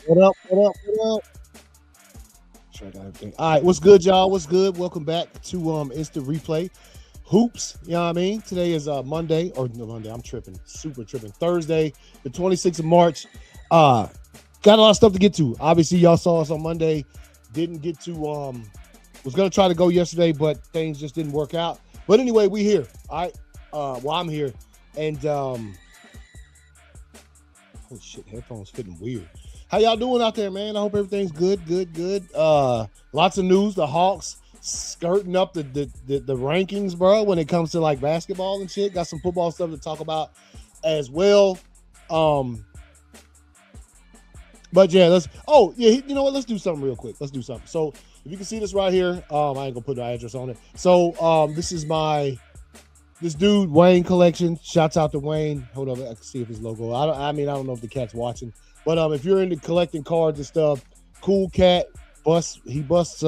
What up? What up? What up? Sure, I got everything. All right, what's good, y'all? What's good? Welcome back to Instant Replay Hoops. You know what I mean? Today is Monday, or no Monday. I'm tripping, super tripping. Thursday, the 26th of March. Got a lot of stuff to get to. Obviously, y'all saw us on Monday. Didn't get to was gonna try to go yesterday, but things just didn't work out. But anyway, we here. All right. Well, I'm here, and oh shit, headphones fitting weird. How y'all doing out there, man? I hope everything's good. Lots of news. The Hawks skirting up the rankings, bro, when it comes to like basketball and shit. Got some football stuff to talk about as well. But yeah, you know what? Let's do something real quick. Let's do something. So if you can see this right here, I ain't gonna put the address on it. So this is this dude Wayne collection. Shouts out to Wayne. Hold on, I can see if his logo. I don't know if the cat's watching. But if you're into collecting cards and stuff, cool cat. He busts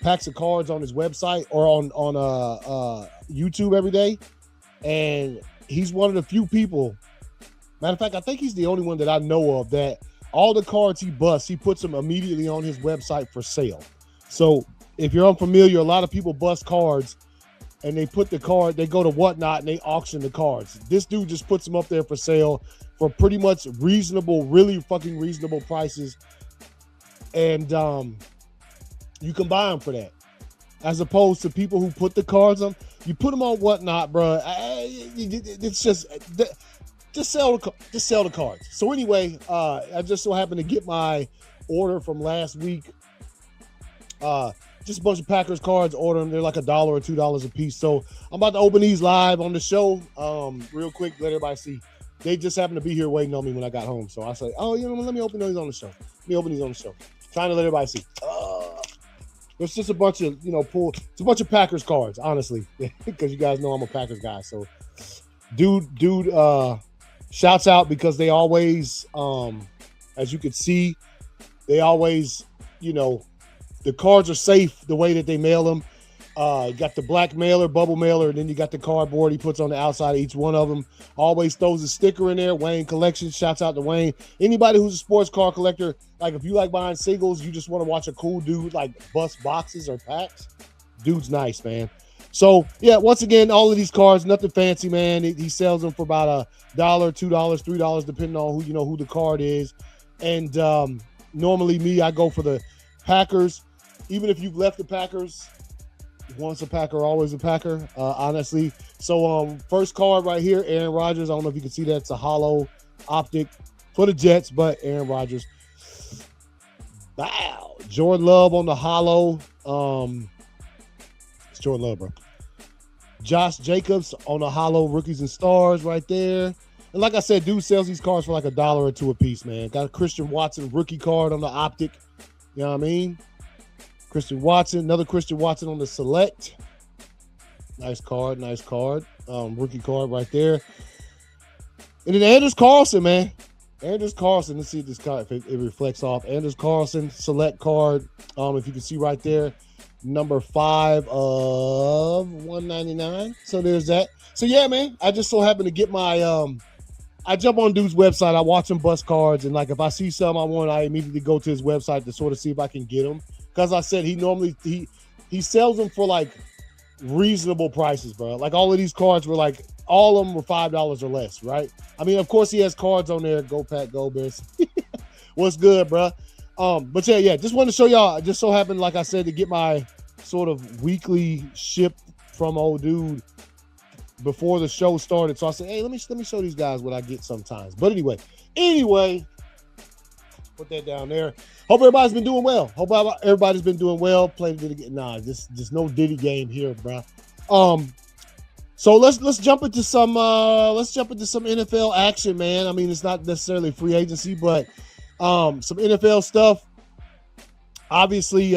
packs of cards on his website or on YouTube every day. And he's one of the few people. Matter of fact, I think he's the only one that I know of that all the cards he busts, he puts them immediately on his website for sale. So if you're unfamiliar, a lot of people bust cards and they put the card, they go to Whatnot and they auction the cards. This dude just puts them up there for sale for pretty much reasonable, really fucking reasonable prices. And you can buy them for that. As opposed to people who put the cards on, you put them on Whatnot, bro. It's just sell the cards. So anyway, I just so happened to get my order from last week. Just a bunch of Packers cards, order them. They're like $1 or $2 a piece. So I'm about to open these live on the show real quick, let everybody see. They just happened to be here waiting on me when I got home. So I said, let me open these on the show. Trying to let everybody see. It's just a bunch of, it's a bunch of Packers cards, honestly, because you guys know I'm a Packers guy. So dude, shouts out because they always, as you can see, they always, the cards are safe the way that they mail them. You got the black mailer, bubble mailer, and then you got the cardboard he puts on the outside of each one of them. Always throws a sticker in there. Wayne Collection, shouts out to Wayne. Anybody who's a sports car collector, like if you like buying singles, you just want to watch a cool dude like bust boxes or packs, dude's nice, man. So yeah, once again, all of these cards, nothing fancy, man. He sells them for about $1, $2, $3, depending on who the card is. And normally me, I go for the Packers. Even if you've left the Packers, once a Packer, always a Packer, honestly. So first card right here, Aaron Rodgers. I don't know if you can see that. It's a hollow optic for the Jets, but Aaron Rodgers. Wow. Jordan Love on the hollow. It's Jordan Love, bro. Josh Jacobs on the hollow, rookies and stars right there. And like I said, dude sells these cards for like $1 or $2 a piece, man. Got a Christian Watson rookie card on the optic. You know what I mean? Christian Watson, another Christian Watson on the select. Nice card. Rookie card right there. And then Anders Carlson, man. Anders Carlson, let's see if this card, if it reflects off. Anders Carlson, select card. If you can see right there, number 5 of 199. So there's that. So yeah, man, I just so happen to get my, I jump on dude's website. I watch him bust cards. And like, if I see something I want, I immediately go to his website to sort of see if I can get them. Because I said he sells them for like reasonable prices, bro. Like all of these cards were like, all of them were $5 or less, right? I mean, of course he has cards on there. Go Pack, go Bears. What's good, bro? But yeah, just wanted to show y'all. I just so happened, like I said, to get my sort of weekly ship from old dude before the show started. So I said, hey, let me show these guys what I get sometimes. But anyway, put that down there. Hope everybody's been doing well. Playing Diddy. Nah, just no Diddy game here, bro. So let's jump into some NFL action, man. I mean, it's not necessarily free agency, but some NFL stuff. Obviously,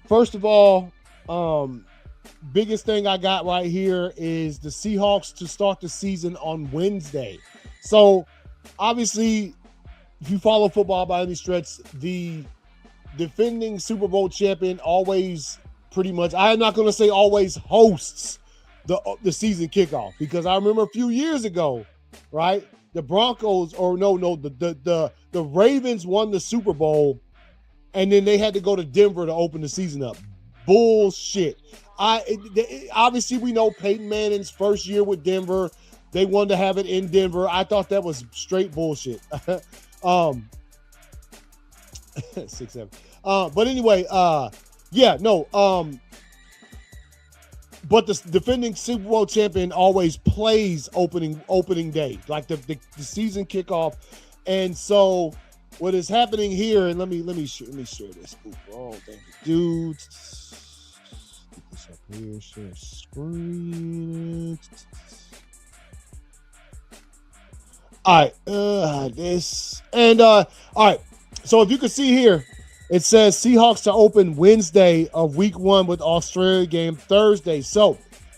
first of all, biggest thing I got right here is the Seahawks to start the season on Wednesday. So obviously, if you follow football by any stretch, the defending Super Bowl champion always pretty much, I'm not going to say always hosts the season kickoff, because I remember a few years ago, right? the Broncos, or no, the Ravens won the Super Bowl, and then they had to go to Denver to open the season up. Bullshit. Obviously we know Peyton Manning's first year with Denver, they wanted to have it in Denver. I thought that was straight bullshit. 6-7. But anyway, but the defending Super Bowl champion always plays opening day, like the season kickoff. And so what is happening here, and let me share this. Oh, thank you, dude. Get this up here, share screen. All right, all right. So if you can see here, it says Seahawks to open Wednesday of week 1 with Australia game Thursday. So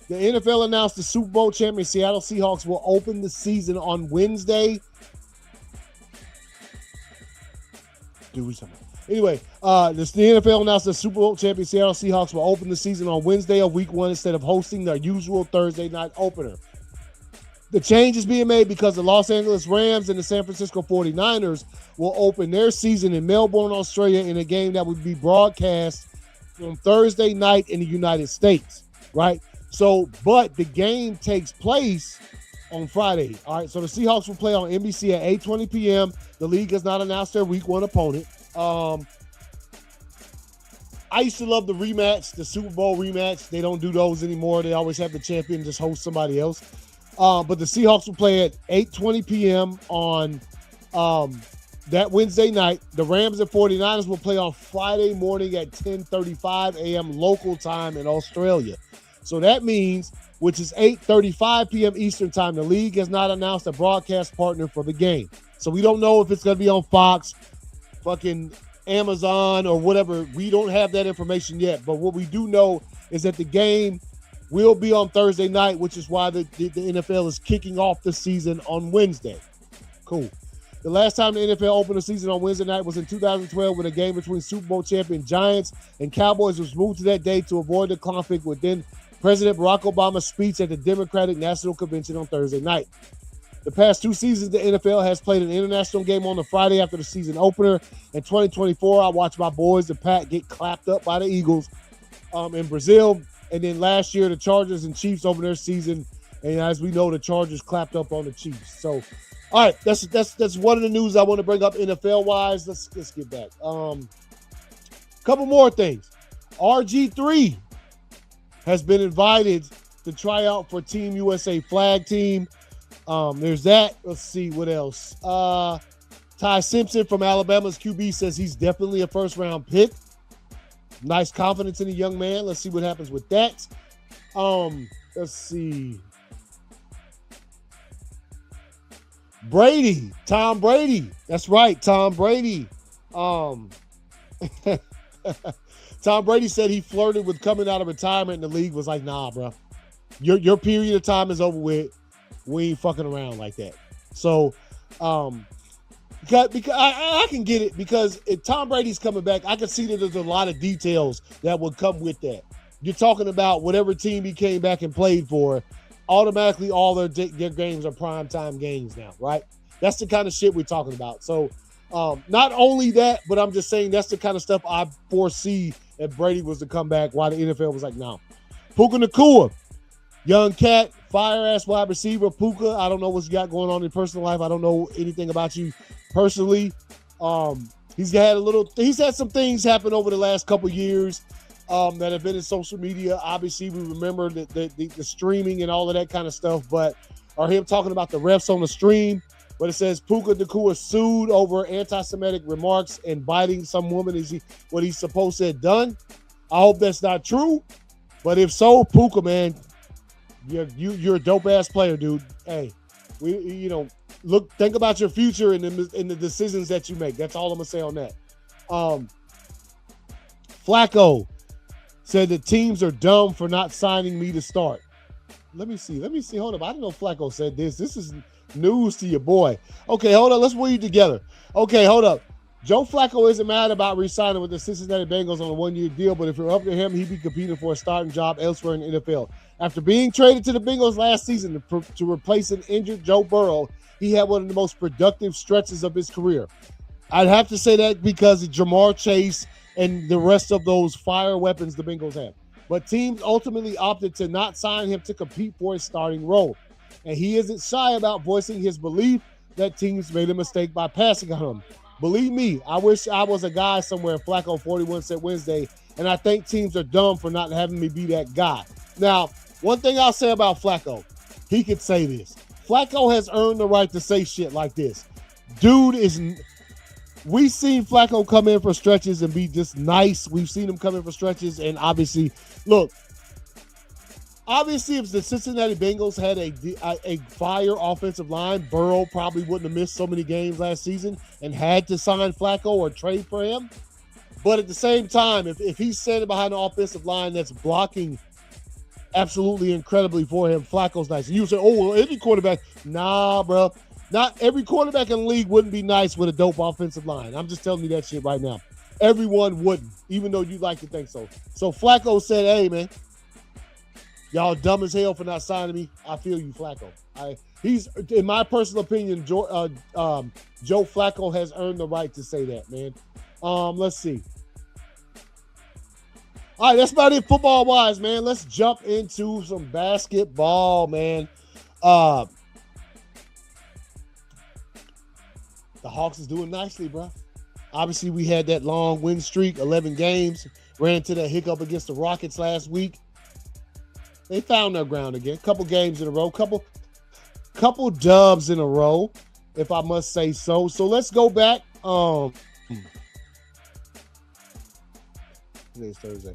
the NFL announced the Super Bowl champion Seattle Seahawks will open the season on Wednesday. Anyway, the NFL announced the Super Bowl champion Seattle Seahawks will open the season on Wednesday of week 1 instead of hosting their usual Thursday night opener. The change is being made because the Los Angeles Rams and the San Francisco 49ers will open their season in Melbourne, Australia, in a game that would be broadcast on Thursday night in the United States, right? So, but the game takes place on Friday, all right? So the Seahawks will play on NBC at 8:20 p.m. The league has not announced their week 1 opponent. I used to love the rematch, the Super Bowl rematch. They don't do those anymore. They always have the champion just host somebody else. But the Seahawks will play at 8:20 p.m. on that Wednesday night. The Rams and 49ers will play on Friday morning at 10:35 a.m. local time in Australia. So that means, which is 8:35 p.m. Eastern time, the league has not announced a broadcast partner for the game. So we don't know if it's going to be on Fox, fucking Amazon, or whatever. We don't have that information yet. But what we do know is that the game will be on Thursday night, which is why the NFL is kicking off the season on Wednesday. Cool. The last time the NFL opened the season on Wednesday night was in 2012 when a game between Super Bowl champion Giants and Cowboys was moved to that day to avoid the conflict with then President Barack Obama's speech at the Democratic National Convention on Thursday night. The past 2 seasons, the NFL has played an international game on the Friday after the season opener. In 2024, I watched my boys, the Pack, get clapped up by the Eagles in Brazil. And then last year, the Chargers and Chiefs opened their season, and as we know, the Chargers clapped up on the Chiefs. So, all right, that's one of the news I want to bring up NFL wise. Let's get back. Couple more things. RG3 has been invited to try out for Team USA flag team. There's that. Let's see what else. Ty Simpson from Alabama's QB says he's definitely a first round pick. Nice confidence in the young man. Let's see what happens with that. Let's see. Brady, Tom Brady. That's right, Tom Brady. Tom Brady said he flirted with coming out of retirement, and the league was like, "Nah, bro, your period of time is over with. We ain't fucking around like that." So, because I can get it, because if Tom Brady's coming back, I can see that there's a lot of details that would come with that. You're talking about whatever team he came back and played for, automatically all their games are primetime games now, right? That's the kind of shit we're talking about. So not only that, but I'm just saying that's the kind of stuff I foresee if Brady was to come back, while the NFL was like, no. Puka Nacua, young cat, fire-ass wide receiver. Puka, I don't know what's got going on in personal life. I don't know anything about you personally. He's had some things happen over the last couple years that have been in social media. Obviously, we remember the streaming and all of that kind of stuff, or him talking about the refs on the stream. But it says Puka Nacua sued over anti-Semitic remarks and biting some woman is what he's supposed to have done. I hope that's not true, but if so, Puka, man, you're a dope ass player, dude. Hey, think about your future and the decisions that you make. That's all I'm gonna say on that. Flacco said that teams are dumb for not signing me to start. Let me see. Hold up. I didn't know Flacco said this. This is news to your boy. Okay, hold up. Let's read together. Okay, hold up. Joe Flacco isn't mad about re-signing with the Cincinnati Bengals on a one-year deal, but if it were up to him, he'd be competing for a starting job elsewhere in the NFL. After being traded to the Bengals last season to replace an injured Joe Burrow, he had one of the most productive stretches of his career. I'd have to say that because of Jamar Chase and the rest of those fire weapons the Bengals have. But teams ultimately opted to not sign him to compete for his starting role. And he isn't shy about voicing his belief that teams made a mistake by passing on him. Believe me, I wish I was a guy somewhere. Flacco 41 said Wednesday, and I think teams are dumb for not having me be that guy. Now, one thing I'll say about Flacco, he could say this. Flacco has earned the right to say shit like this. Dude is... We've seen Flacco come in for stretches and be just nice. We've seen him come in for stretches, and obviously, look, if the Cincinnati Bengals had a fire offensive line, Burrow probably wouldn't have missed so many games last season and had to sign Flacco or trade for him. But at the same time, if he's standing behind an offensive line that's blocking absolutely incredibly for him, Flacco's nice. And you say, oh, well, any quarterback. Nah, bro. Not every quarterback in the league wouldn't be nice with a dope offensive line. I'm just telling you that shit right now. Everyone wouldn't, even though you like to think so. So Flacco said, hey, man, y'all dumb as hell for not signing me. I feel you, Flacco. He's, in my personal opinion, Joe Flacco has earned the right to say that, man. Let's see. All right, that's about it football-wise, man. Let's jump into some basketball, man. The Hawks is doing nicely, bro. Obviously, we had that long win streak, 11 games. Ran into that hiccup against the Rockets last week. They found their ground again. Couple games in a row. Couple dubs in a row, if I must say so. So let's go back. Today's Thursday.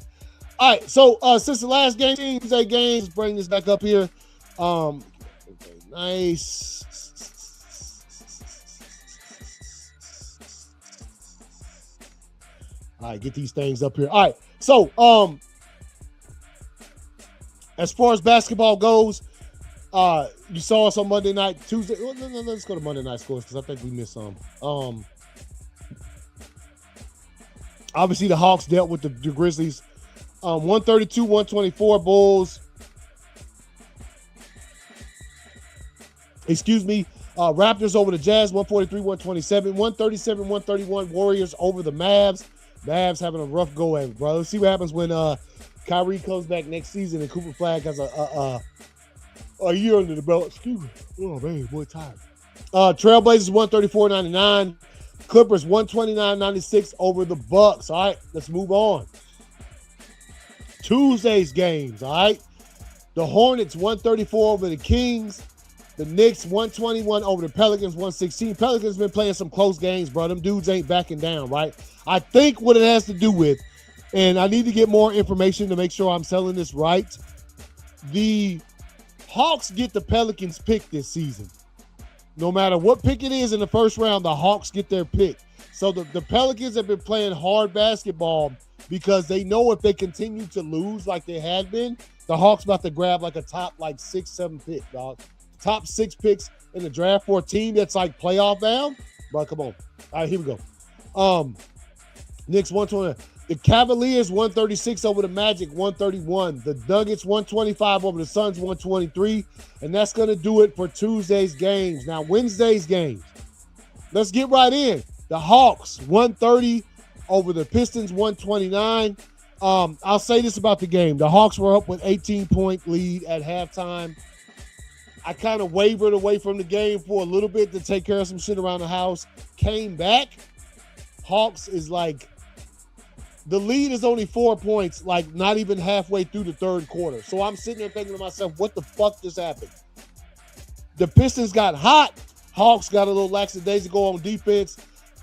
All right, so since the last game, Tuesday games, bring this back up here. Okay, nice. All right, get these things up here. All right, so as far as basketball goes, you saw us on Monday night, Tuesday. Well, no, let's go to Monday night scores because I think we missed some. Obviously, the Hawks dealt with the Grizzlies. 132-124 Bulls. Excuse me. Raptors over the Jazz, 143-127. 137-131 Warriors over the Mavs. Mavs having a rough go at it, bro. Let's see what happens when Kyrie comes back next season and Cooper Flag has a year under the belt. Excuse me. Oh, man, boy, tired. Trailblazers, 134-99. Clippers, 129-96 over the Bucks. All right, let's move on. Tuesday's games, all right? The Hornets, 134 over the Kings. The Knicks, 121 over the Pelicans, 116. Pelicans been playing some close games, bro. Them dudes ain't backing down, right? I think what it has to do with, and I need to get more information to make sure I'm selling this right, the Hawks get the Pelicans pick this season. No matter what pick it is in the first round, the Hawks get their pick. So the Pelicans have been playing hard basketball because they know if they continue to lose like they had been, the Hawks about to grab like a top 6-7 pick, dog. Top 6 picks in the draft for a team that's like playoff bound. But come on. All right, here we go. Knicks 120. The Cavaliers 136 over the Magic 131. The Nuggets 125 over the Suns 123. And that's going to do it for Tuesday's games. Now, Wednesday's games. Let's get right in. The Hawks 130 over the Pistons 129. I'll say this about the game. The Hawks were up with 18-point lead at halftime. I kind of wavered away from the game for a little bit to take care of some shit around the house. Came back. Hawks is like, the lead is only 4 points, like not even halfway through the third quarter. So I'm sitting there thinking to myself, what the fuck just happened? The Pistons got hot. Hawks got a little lackadaisical on defense.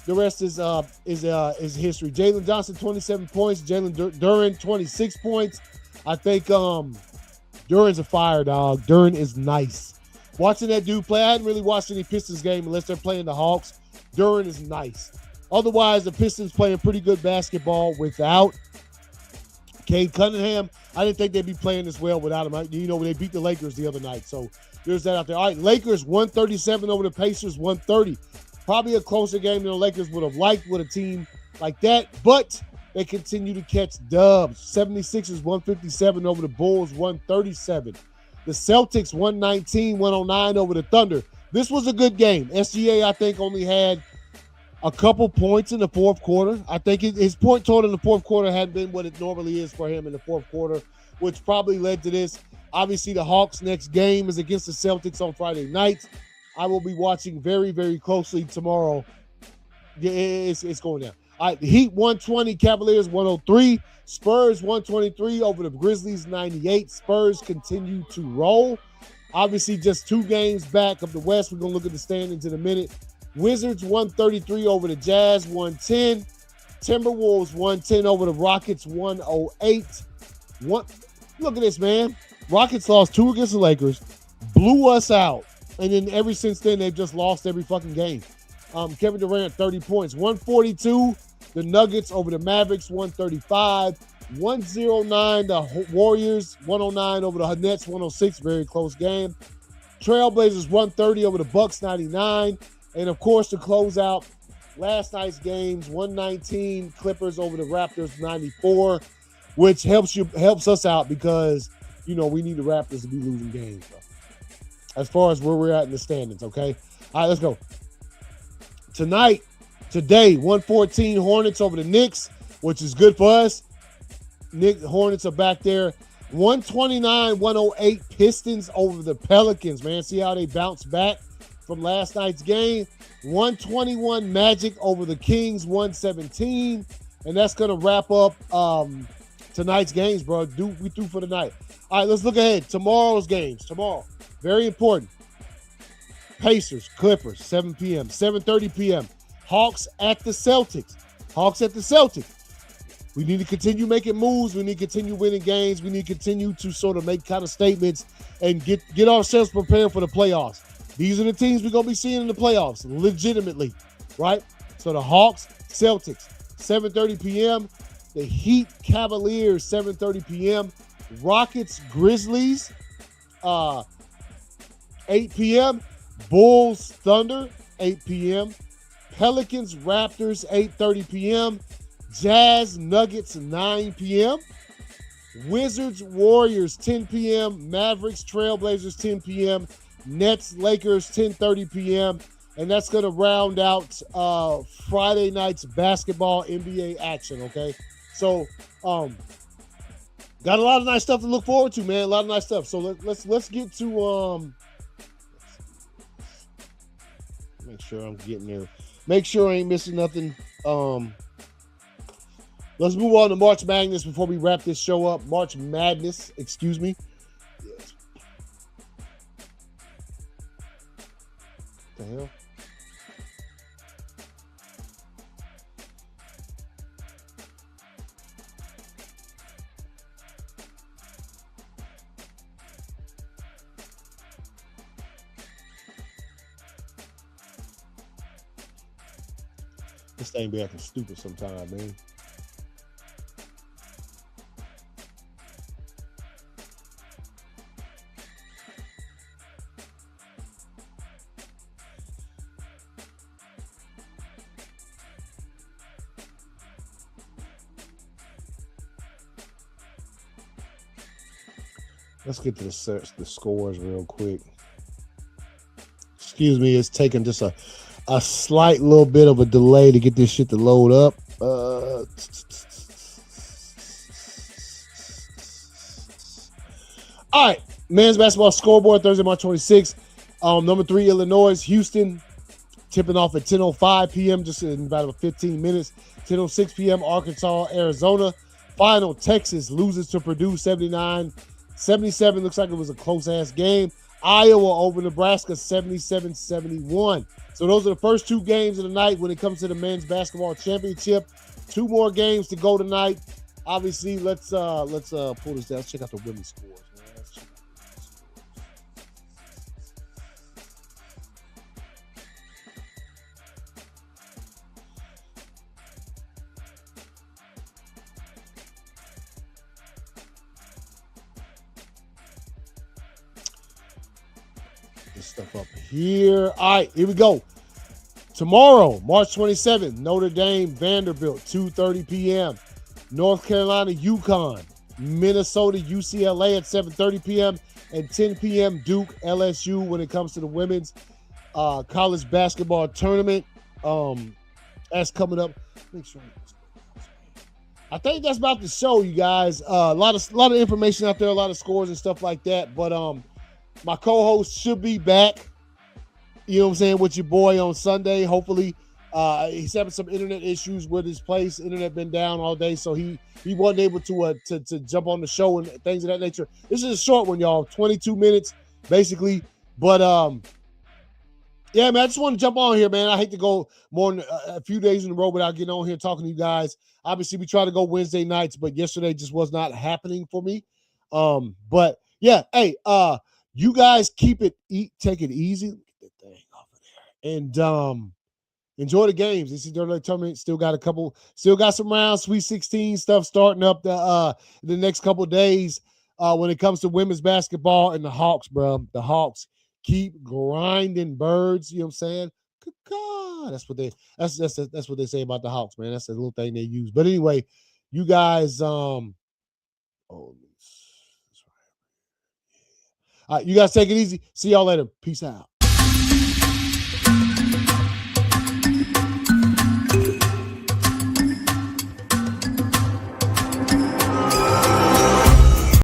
The rest is history. Jalen Johnson, 27 points. Jalen Duren, 26 points. I think Duren's a fire, dog. Duren is nice. Watching that dude play, I hadn't really watched any Pistons game unless they're playing the Hawks. Duren is nice. Otherwise, the Pistons playing pretty good basketball without Cade Cunningham. I didn't think they'd be playing this well without him. You know, they beat the Lakers the other night. So there's that out there. All right, Lakers 137 over the Pacers 130. Probably a closer game than the Lakers would have liked with a team like that, but they continue to catch dubs. 76ers 157 over the Bulls 137. The Celtics 119-109 over the Thunder. This was a good game. SGA, I think, only had a couple points in the fourth quarter. I think his point total in the fourth quarter hadn't been what it normally is for him in the fourth quarter, which probably led to this. Obviously, the Hawks' next game is against the Celtics on Friday night. I will be watching very, very closely tomorrow. Yeah, it's going down. All right, the Heat 120, Cavaliers 103, Spurs 123 over the Grizzlies 98. Spurs continue to roll. Obviously, just 2 games back of the West. We're going to look at the standings in a minute. Wizards 133 over the Jazz 110. Timberwolves 110 over the Rockets 108. Look at this, man. Rockets lost 2 against the Lakers, blew us out, and then ever since then they've just lost every fucking game. Kevin Durant 30 points, 142. The Nuggets over the Mavericks 135, 109. The Warriors 109 over the Nets 106. Very close game. Trailblazers 130 over the Bucks 99, and of course to close out last night's games 119 Clippers over the Raptors 94, which helps us out because we need the Raptors to be losing games, bro. As far as where we're at in the standings, okay? All right, let's go. Today, 114 Hornets over the Knicks, which is good for us. Hornets are back there. 129-108 Pistons over the Pelicans, man. See how they bounced back from last night's game. 121 Magic over the Kings, 117. And that's going to wrap up tonight's games, bro. We through for the night. All right, let's look ahead. Tomorrow's games. Tomorrow, very important. Pacers, Clippers, 7 p.m., 7:30 p.m. Hawks at the Celtics. We need to continue making moves. We need to continue winning games. We need to continue to sort of make kind of statements and get ourselves prepared for the playoffs. These are the teams we're going to be seeing in the playoffs, legitimately, right? So the Hawks, Celtics, 7:30 p.m. The Heat, Cavaliers, 7:30 p.m. Rockets, Grizzlies, 8 p.m. Bulls, Thunder, 8 p.m. Pelicans, Raptors, 8:30 p.m. Jazz, Nuggets, 9 p.m. Wizards, Warriors, 10 p.m. Mavericks, Trailblazers, 10 p.m. Nets, Lakers, 10:30 p.m. And that's going to round out Friday night's basketball NBA action, okay? So, got a lot of nice stuff to look forward to, man. A lot of nice stuff. So let's get to make sure I'm getting there. Make sure I ain't missing nothing. Let's move on to March Madness before we wrap this show up. March Madness, excuse me. Yes. What the hell? This thing be acting stupid sometimes, man. Let's get to the scores real quick. Excuse me, it's taking just a slight little bit of a delay to get this shit to load up. All right, men's basketball scoreboard Thursday, March 26th. Number 3, Illinois, Houston, tipping off at 10:05 p.m. just in about 15 minutes. 10:06 p.m. Arkansas, Arizona. Final, Texas loses to Purdue 79-77. Looks like it was a close-ass game. Iowa over Nebraska 77-71. So those are the first 2 games of the night when it comes to the men's basketball championship. 2 more games to go tonight. Obviously, let's pull this down. Let's check out the women's scores. Stuff up here. All right, here we go. Tomorrow, March 27th, Notre Dame, Vanderbilt, 2:30 p.m. North Carolina, UConn, Minnesota, UCLA at 7:30 p.m. and 10 p.m. Duke, LSU when it comes to the women's college basketball tournament. That's coming up. Make sure. I think that's about the show, you guys. A lot of information out there, a lot of scores and stuff like that. But my co-host should be back. You know what I'm saying, with your boy on Sunday. Hopefully, he's having some internet issues with his place. Internet been down all day, so he wasn't able to jump on the show and things of that nature. This is a short one, y'all. 22 minutes, basically. But yeah, man, I just want to jump on here, man. I hate to go more than a few days in a row without getting on here talking to you guys. Obviously, we try to go Wednesday nights, but yesterday just was not happening for me. But yeah, hey, you guys take it easy. Get that thing off of there. And enjoy the games. This is the tournament. Still got some rounds, Sweet 16 stuff starting up the next couple of days. When it comes to women's basketball and the Hawks, bro. The Hawks keep grinding birds, you know what I'm saying? That's what they say about the Hawks, man. That's a little thing they use. But anyway, you guys, all right, you guys take it easy. See y'all later. Peace out.